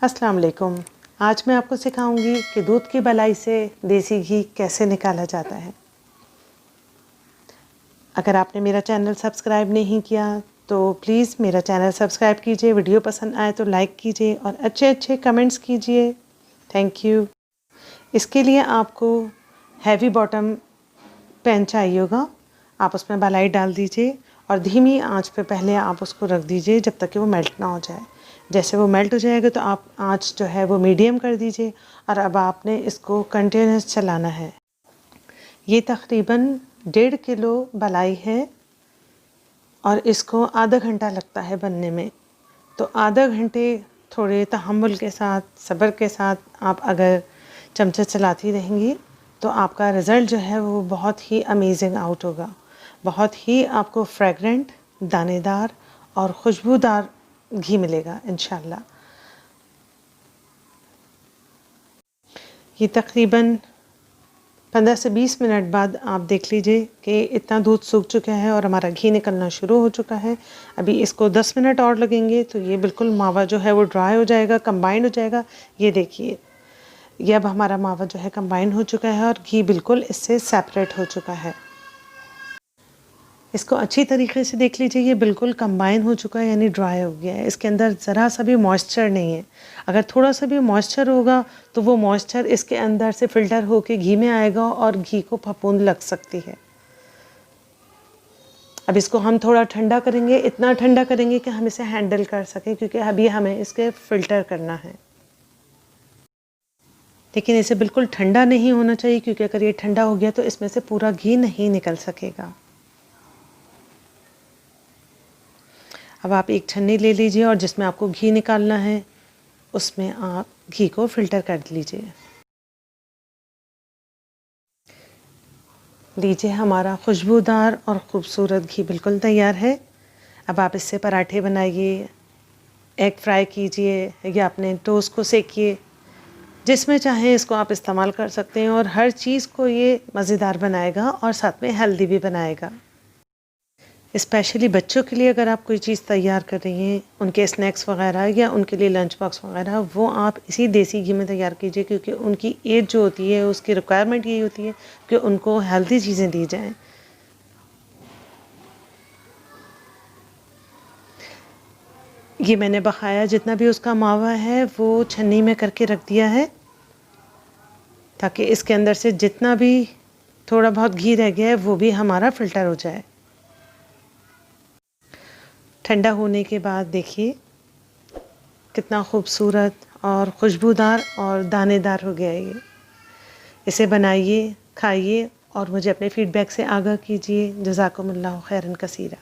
अस्सलाम वालेकुम। आज मैं आपको सिखाऊंगी कि दूध की बलाई से देसी घी कैसे निकाला जाता है। अगर आपने मेरा चैनल सब्सक्राइब नहीं किया तो प्लीज़ मेरा चैनल सब्सक्राइब कीजिए, वीडियो पसंद आए तो लाइक कीजिए और अच्छे अच्छे कमेंट्स कीजिए। Thank you. इसके लिए आपको हैवी बॉटम पैन चाहिए होगा। आप उसमें मलाई डाल दीजिए और धीमी आंच पे पहले आप उसको रख दीजिए जब तक कि वो मेल्ट ना हो जाए। जैसे वो मेल्ट हो जाएगा तो आप आंच जो है वो मीडियम कर दीजिए और अब आपने इसको कंटिन्यूस चलाना है। ये तकरीबन 1.5 किलो मलाई है और इसको आधा घंटा लगता है बनने में। तो आधा घंटे थोड़े तहम्मुल के साथ, सब्र के साथ आप अगर चमचा चलाती रहेंगी तो आपका रिज़ल्ट जो है वो बहुत ही अमेजिंग आउट होगा। बहुत ही आपको फ्रेगरेंट, दानेदार और खुशबूदार घी मिलेगा इंशाल्लाह। ये तकरीबन 15 से 20 मिनट बाद आप देख लीजिए कि इतना दूध सूख चुका है और हमारा घी निकलना शुरू हो चुका है। अभी इसको 10 मिनट और लगेंगे तो ये बिल्कुल मावा जो है वो ड्राई हो जाएगा, कंबाइंड हो जाएगा। ये देखिए, ये अब हमारा मावा जो है कंबाइन हो चुका है और घी बिल्कुल इससे सेपरेट हो चुका है। इसको अच्छी तरीके से देख लीजिए, ये बिल्कुल कंबाइन हो चुका है यानी ड्राई हो गया है। इसके अंदर ज़रा सा भी मॉइस्चर नहीं है। अगर थोड़ा सा भी मॉइस्चर होगा तो वो मॉइस्चर इसके अंदर से फ़िल्टर होके घी में आएगा और घी को फफूंद लग सकती है। अब इसको हम थोड़ा ठंडा करेंगे, इतना ठंडा करेंगे कि हम इसे हैंडल कर सकें, क्योंकि अभी हमें इसके फ़िल्टर करना है। लेकिन इसे बिल्कुल ठंडा नहीं होना चाहिए, क्योंकि अगर ये ठंडा हो गया तो इसमें से पूरा घी नहीं निकल सकेगा। अब आप एक छन्नी ले लीजिए और जिसमें आपको घी निकालना है उसमें आप घी को फ़िल्टर कर लीजिए। लीजिए, हमारा खुशबूदार और ख़ूबसूरत घी बिल्कुल तैयार है। अब आप इससे पराठे बनाइए, एग फ्राई कीजिए या अपने टोस्ट को सेकिए, जिसमें चाहें इसको आप इस्तेमाल कर सकते हैं और हर चीज़ को ये मज़ेदार बनाएगा और साथ में हेल्दी भी बनाएगा। स्पेशली बच्चों के लिए अगर आप कोई चीज़ तैयार कर रही हैं, उनके स्नैक्स वगैरह या उनके लिए लंच बॉक्स वगैरह, वो आप इसी देसी घी में तैयार कीजिए, क्योंकि उनकी एज जो होती है उसकी रिक्वायरमेंट यही होती है कि उनको हेल्दी चीज़ें दी जाएं। ये मैंने बकाया जितना भी उसका मावा है वो छन्नी में करके रख दिया है, ताकि इसके अंदर से जितना भी थोड़ा बहुत घी रह गया है वो भी हमारा फ़िल्टर हो जाए। ठंडा होने के बाद देखिए कितना खूबसूरत और खुशबूदार और दानेदार हो गया है ये। इसे बनाइए, खाइए और मुझे अपने फ़ीडबैक से आगाह कीजिए। जज़ाकुमुल्लाह खैरन कसीरा।